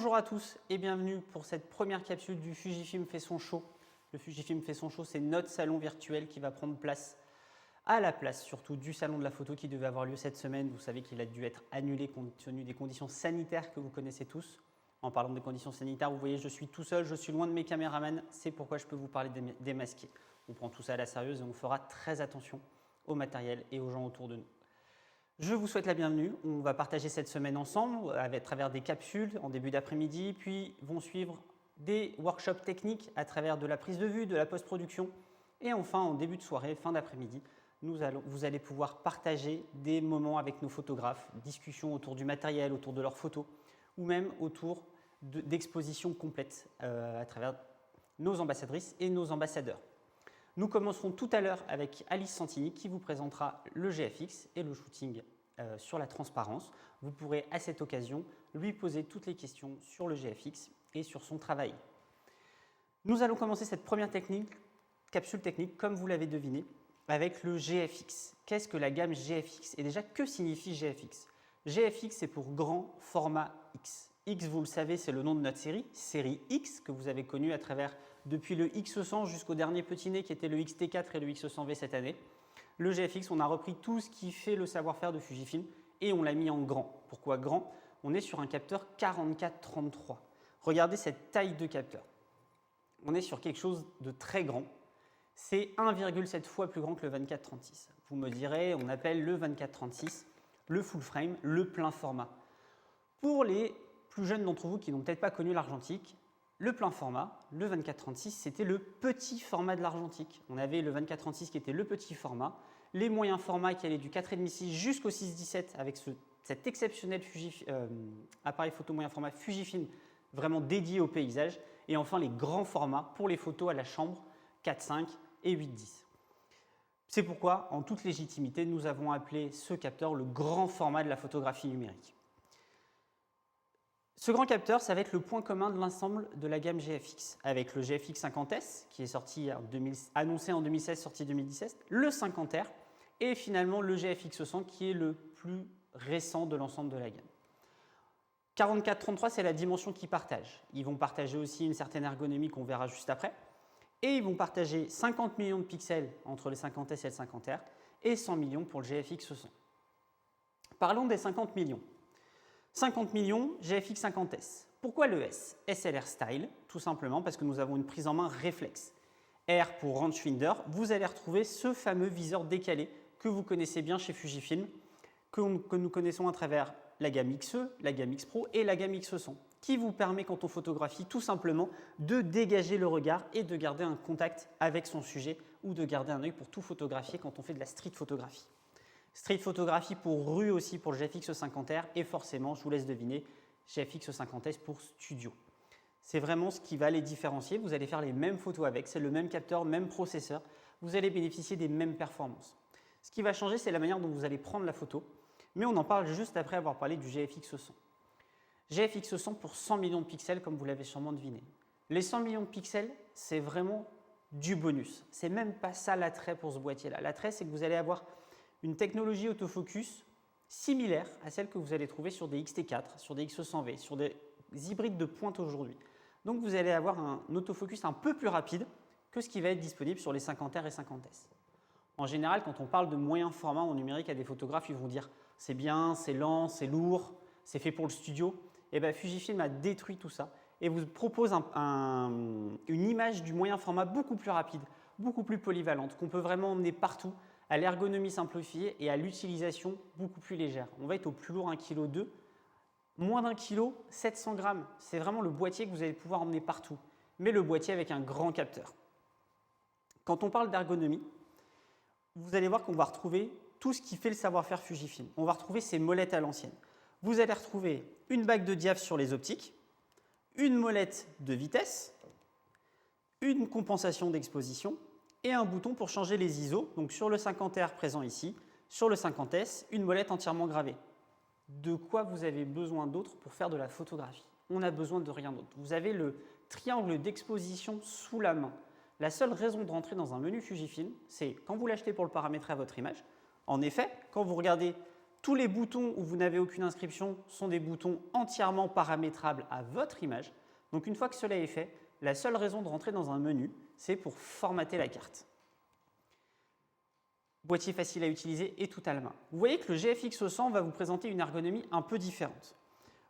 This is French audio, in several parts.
Bonjour à tous et bienvenue pour cette première capsule du Fujifilm fait son show. Le Fujifilm fait son show, c'est notre salon virtuel qui va prendre place à la place surtout du salon de la photo qui devait avoir lieu cette semaine. Vous savez qu'il a dû être annulé compte tenu des conditions sanitaires que vous connaissez tous. En parlant des conditions sanitaires, vous voyez, je suis tout seul, je suis loin de mes caméramans, c'est pourquoi je peux vous parler démasqué. On prend tout ça à la sérieuse et on fera très attention au matériel et aux gens autour de nous. Je vous souhaite la bienvenue. On va partager cette semaine ensemble à travers des capsules en début d'après-midi, puis vont suivre des workshops techniques à travers de la prise de vue, de la post-production. Et enfin, en début de soirée, fin d'après-midi, vous allez pouvoir partager des moments avec nos photographes, discussions autour du matériel, autour de leurs photos, ou même autour d'expositions complètes à travers nos ambassadrices et nos ambassadeurs. Nous commencerons tout à l'heure avec Alice Santini qui vous présentera le GFX et le shooting sur la transparence. Vous pourrez à cette occasion lui poser toutes les questions sur le GFX et sur son travail. Nous allons commencer cette première capsule technique, comme vous l'avez deviné, avec le GFX. Qu'est-ce que la gamme GFX? Et déjà, que signifie GFX? GFX, c'est pour grand format X. X, vous le savez, c'est le nom de notre série X, que vous avez connue à travers depuis le X100 jusqu'au dernier petit nez qui était le XT4 et le X100V cette année. Le GFX, on a repris tout ce qui fait le savoir-faire de Fujifilm et on l'a mis en grand. Pourquoi grand? On est sur un capteur 44-33. Regardez cette taille de capteur. On est sur quelque chose de très grand. C'est 1,7 fois plus grand que le 24-36. Vous me direz, on appelle le 24-36 le full frame, le plein format. Pour les plus jeunes d'entre vous qui n'ont peut-être pas connu l'argentique, le plein format, le 24-36, c'était le petit format de l'argentique. On avait le 24-36 qui était le petit format, les moyens formats qui allaient du 4,5-6 jusqu'au 6,17 avec cet exceptionnel appareil photo moyen format Fujifilm vraiment dédié au paysage, et enfin les grands formats pour les photos à la chambre 4,5 et 8,10. C'est pourquoi, en toute légitimité, nous avons appelé ce capteur le grand format de la photographie numérique. Ce grand capteur, ça va être le point commun de l'ensemble de la gamme GFX, avec le GFX 50S, qui est sorti annoncé en 2016, sorti en 2017, le 50R, et finalement le GFX 100, qui est le plus récent de l'ensemble de la gamme. 44-33, c'est la dimension qu'ils partagent. Ils vont partager aussi une certaine ergonomie qu'on verra juste après, et ils vont partager 50 millions de pixels entre le 50S et le 50R, et 100 millions pour le GFX 100. Parlons des 50 millions. 50 millions, GFX 50S. Pourquoi le S? SLR Style, tout simplement parce que nous avons une prise en main réflexe. R pour rangefinder, vous allez retrouver ce fameux viseur décalé que vous connaissez bien chez Fujifilm, que nous connaissons à travers la gamme XE, la gamme X Pro et la gamme X100, qui vous permet quand on photographie tout simplement de dégager le regard et de garder un contact avec son sujet ou de garder un œil pour tout photographier quand on fait de la street photographie. Street photographie pour rue aussi pour le GFX 50R et forcément, je vous laisse deviner, GFX 50S pour studio. C'est vraiment ce qui va les différencier. Vous allez faire les mêmes photos avec, c'est le même capteur, même processeur. Vous allez bénéficier des mêmes performances. Ce qui va changer, c'est la manière dont vous allez prendre la photo, mais on en parle juste après avoir parlé du GFX 100. GFX 100 pour 100 millions de pixels, comme vous l'avez sûrement deviné. Les 100 millions de pixels, c'est vraiment du bonus. C'est même pas ça l'attrait pour ce boîtier-là. L'attrait, c'est que vous allez avoir une technologie autofocus similaire à celle que vous allez trouver sur des XT4, sur des X100V, sur des hybrides de pointe aujourd'hui. Donc vous allez avoir un autofocus un peu plus rapide que ce qui va être disponible sur les 50R et 50S. En général, quand on parle de moyen format en numérique à des photographes, ils vont dire c'est bien, c'est lent, c'est lourd, c'est fait pour le studio. Et bien Fujifilm a détruit tout ça et vous propose une image du moyen format beaucoup plus rapide, beaucoup plus polyvalente, qu'on peut vraiment emmener partout, à l'ergonomie simplifiée et à l'utilisation beaucoup plus légère. On va être au plus lourd 1,2 kg, moins d'1 kg, 700 grammes. C'est vraiment le boîtier que vous allez pouvoir emmener partout, mais le boîtier avec un grand capteur. Quand on parle d'ergonomie, vous allez voir qu'on va retrouver tout ce qui fait le savoir-faire Fujifilm. On va retrouver ces molettes à l'ancienne. Vous allez retrouver une bague de diaph sur les optiques, une molette de vitesse, une compensation d'exposition, et un bouton pour changer les ISO, donc sur le 50R présent ici, sur le 50S, une molette entièrement gravée. De quoi vous avez besoin d'autre pour faire de la photographie? On n'a besoin de rien d'autre. Vous avez le triangle d'exposition sous la main. La seule raison de rentrer dans un menu Fujifilm, c'est quand vous l'achetez pour le paramétrer à votre image. En effet, quand vous regardez Tous les boutons où vous n'avez aucune inscription sont des boutons entièrement paramétrables à votre image. Donc une fois que cela est fait, la seule raison de rentrer dans un menu, c'est pour formater la carte. Boîtier facile à utiliser et tout à la main. Vous voyez que le GFX 100 va vous présenter une ergonomie un peu différente.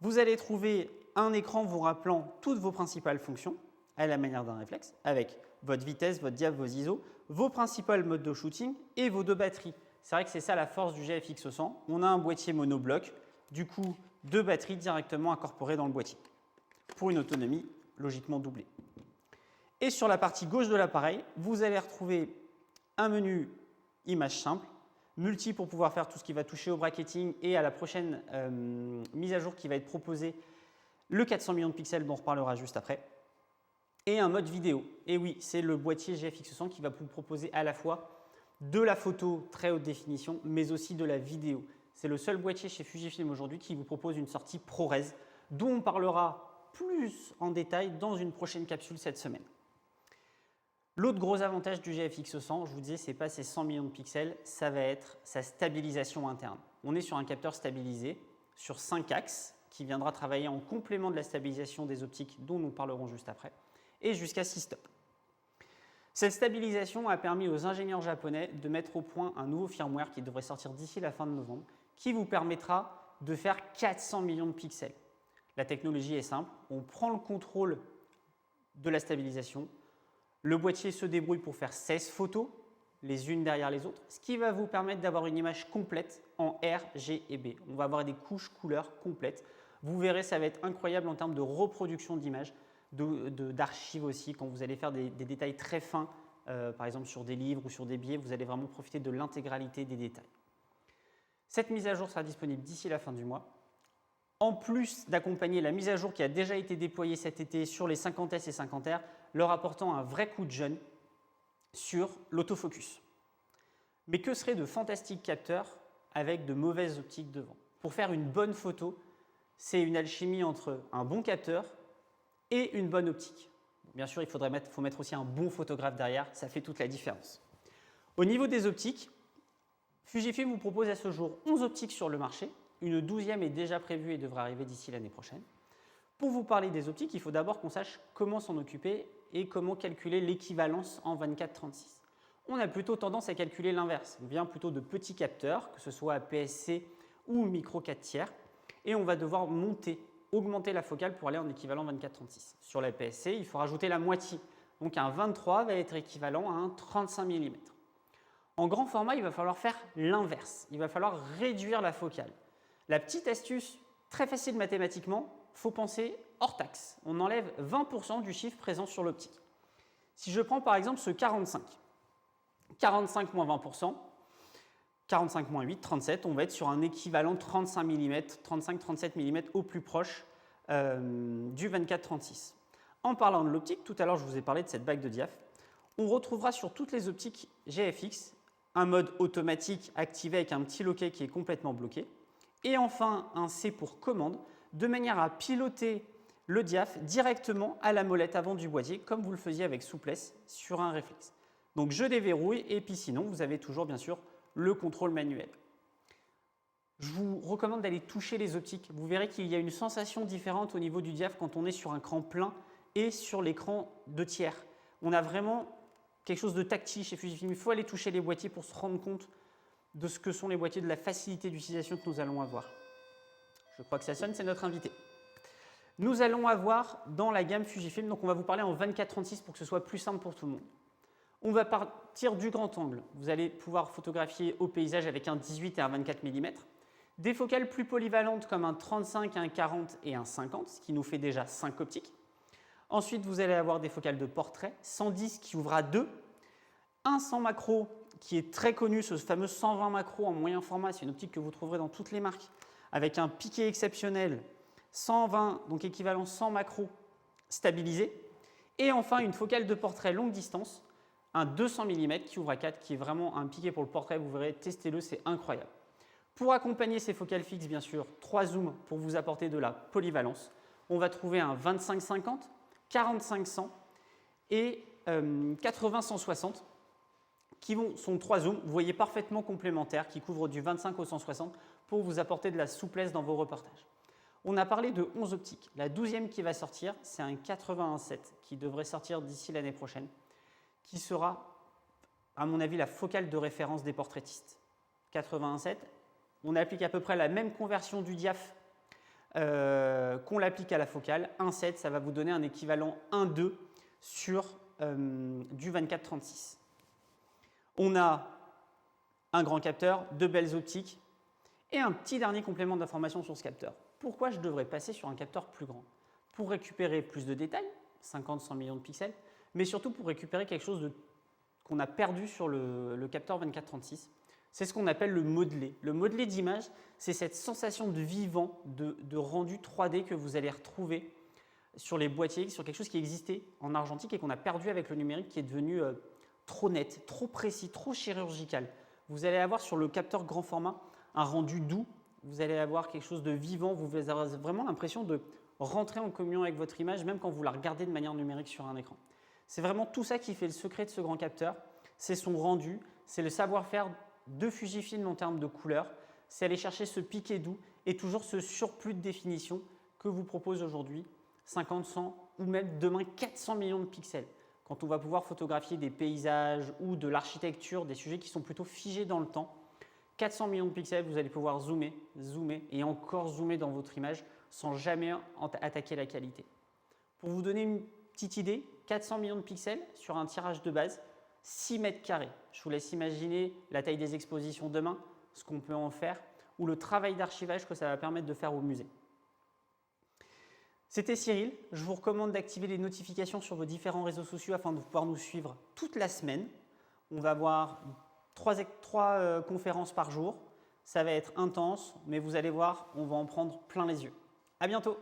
Vous allez trouver un écran vous rappelant toutes vos principales fonctions, à la manière d'un réflexe, avec votre vitesse, votre diaph, vos ISO, vos principales modes de shooting et vos deux batteries. C'est vrai que c'est ça la force du GFX 100. On a un boîtier monobloc, du coup, deux batteries directement incorporées dans le boîtier, pour une autonomie logiquement doublée. Et sur la partie gauche de l'appareil, vous allez retrouver un menu image simple, multi pour pouvoir faire tout ce qui va toucher au bracketing et à la prochaine mise à jour qui va être proposée, le 400 millions de pixels dont on reparlera juste après, et un mode vidéo. Et oui, c'est le boîtier GFX 100 qui va vous proposer à la fois de la photo très haute définition, mais aussi de la vidéo. C'est le seul boîtier chez Fujifilm aujourd'hui qui vous propose une sortie ProRes, dont on parlera plus en détail dans une prochaine capsule cette semaine. L'autre gros avantage du GFX 100, je vous disais, ce n'est pas ces 100 millions de pixels, ça va être sa stabilisation interne. On est sur un capteur stabilisé sur 5 axes qui viendra travailler en complément de la stabilisation des optiques dont nous parlerons juste après, et jusqu'à 6 stops. Cette stabilisation a permis aux ingénieurs japonais de mettre au point un nouveau firmware qui devrait sortir d'ici la fin de novembre, qui vous permettra de faire 400 millions de pixels. La technologie est simple, on prend le contrôle de la stabilisation, le boîtier se débrouille pour faire 16 photos, les unes derrière les autres, ce qui va vous permettre d'avoir une image complète en R, G et B. On va avoir des couches couleurs complètes. Vous verrez, ça va être incroyable en termes de reproduction d'images, d'archives aussi. Quand vous allez faire des détails très fins, par exemple sur des livres ou sur des billets, vous allez vraiment profiter de l'intégralité des détails. Cette mise à jour sera disponible d'ici la fin du mois. En plus d'accompagner la mise à jour qui a déjà été déployée cet été sur les 50S et 50R, leur apportant un vrai coup de jeune sur l'autofocus. Mais que seraient de fantastiques capteurs avec de mauvaises optiques devant? Pour faire une bonne photo, c'est une alchimie entre un bon capteur et une bonne optique. Bien sûr, il faut mettre aussi un bon photographe derrière, ça fait toute la différence. Au niveau des optiques, Fujifilm vous propose à ce jour 11 optiques sur le marché. Une 12e est déjà prévue et devrait arriver d'ici l'année prochaine. Pour vous parler des optiques, il faut d'abord qu'on sache comment s'en occuper et comment calculer l'équivalence en 24-36. On a plutôt tendance à calculer l'inverse. On vient plutôt de petits capteurs, que ce soit APS-C ou micro 4 tiers, et on va devoir augmenter la focale pour aller en équivalent 24-36. Sur l'APS-C, il faut rajouter la moitié. Donc un 23 va être équivalent à un 35 mm. En grand format, il va falloir faire l'inverse. Il va falloir réduire la focale. La petite astuce, très facile mathématiquement, il faut penser hors taxe. On enlève 20% du chiffre présent sur l'optique. Si je prends par exemple ce 45, 45 moins 20%, 45 moins 8, 37, on va être sur un équivalent 35 mm, 35-37 mm au plus proche du 24-36. En parlant de l'optique, tout à l'heure je vous ai parlé de cette bague de diaph. On retrouvera sur toutes les optiques GFX un mode automatique activé avec un petit loquet qui est complètement bloqué. Et enfin, un C pour commande, de manière à piloter le diaph directement à la molette avant du boîtier, comme vous le faisiez avec souplesse sur un réflexe. Donc je déverrouille et puis sinon, vous avez toujours bien sûr le contrôle manuel. Je vous recommande d'aller toucher les optiques. Vous verrez qu'il y a une sensation différente au niveau du diaph quand on est sur un cran plein et sur l'écran 2 tiers. On a vraiment quelque chose de tactile chez Fujifilm. Il faut aller toucher les boîtiers pour se rendre compte de ce que sont les boîtiers, de la facilité d'utilisation que nous allons avoir. Je crois que ça sonne, c'est notre invité. Nous allons avoir dans la gamme Fujifilm, donc on va vous parler en 24-36 pour que ce soit plus simple pour tout le monde. On va partir du grand angle. Vous allez pouvoir photographier au paysage avec un 18 et un 24 mm. Des focales plus polyvalentes comme un 35, un 40 et un 50, ce qui nous fait déjà 5 optiques. Ensuite, vous allez avoir des focales de portrait, 110 qui ouvre à 2, un 100 macro qui est très connu, ce fameux 120 macro en moyen format, c'est une optique que vous trouverez dans toutes les marques, avec un piqué exceptionnel, 120, donc équivalent 100 macro stabilisé. Et enfin, une focale de portrait longue distance, un 200 mm qui ouvre à 4, qui est vraiment un piqué pour le portrait, vous verrez, testez-le, c'est incroyable. Pour accompagner ces focales fixes, bien sûr, 3 zooms pour vous apporter de la polyvalence. On va trouver un 25-50, 45-100 et 80-160 sont 3 zooms, vous voyez parfaitement complémentaires, qui couvrent du 25 au 160 pour vous apporter de la souplesse dans vos reportages. On a parlé de 11 optiques. La 12e qui va sortir, c'est un 81.7 qui devrait sortir d'ici l'année prochaine, qui sera, à mon avis, la focale de référence des portraitistes. 81.7, on applique à peu près la même conversion du diaph qu'on l'applique à la focale. 1.7, ça va vous donner un équivalent 1.2 sur du 24-36. On a un grand capteur, 2 belles optiques et un petit dernier complément d'information sur ce capteur. Pourquoi je devrais passer sur un capteur plus grand? Pour récupérer plus de détails, 50-100 millions de pixels, mais surtout pour récupérer quelque chose qu'on a perdu sur le capteur 24-36. C'est ce qu'on appelle le modelé. Le modelé d'image, c'est cette sensation de vivant, de rendu 3D que vous allez retrouver sur les boîtiers, sur quelque chose qui existait en argentique et qu'on a perdu avec le numérique, qui est devenu trop net, trop précis, trop chirurgical. Vous allez avoir sur le capteur grand format un rendu doux, vous allez avoir quelque chose de vivant, vous avez vraiment l'impression de rentrer en communion avec votre image, même quand vous la regardez de manière numérique sur un écran. C'est vraiment tout ça qui fait le secret de ce grand capteur, c'est son rendu, c'est le savoir-faire de Fujifilm en termes de couleurs, c'est aller chercher ce piqué doux et toujours ce surplus de définition que vous propose aujourd'hui 50, 100 ou même demain 400 millions de pixels. Quand on va pouvoir photographier des paysages ou de l'architecture, des sujets qui sont plutôt figés dans le temps, 400 millions de pixels, vous allez pouvoir zoomer, zoomer et encore zoomer dans votre image sans jamais attaquer la qualité. Pour vous donner une petite idée, 400 millions de pixels sur un tirage de base, 6 mètres carrés. Je vous laisse imaginer la taille des expositions demain, ce qu'on peut en faire, ou le travail d'archivage que ça va permettre de faire au musée. C'était Cyril, je vous recommande d'activer les notifications sur vos différents réseaux sociaux afin de pouvoir nous suivre toute la semaine. On va avoir 3 conférences par jour, ça va être intense, mais vous allez voir, on va en prendre plein les yeux. À bientôt.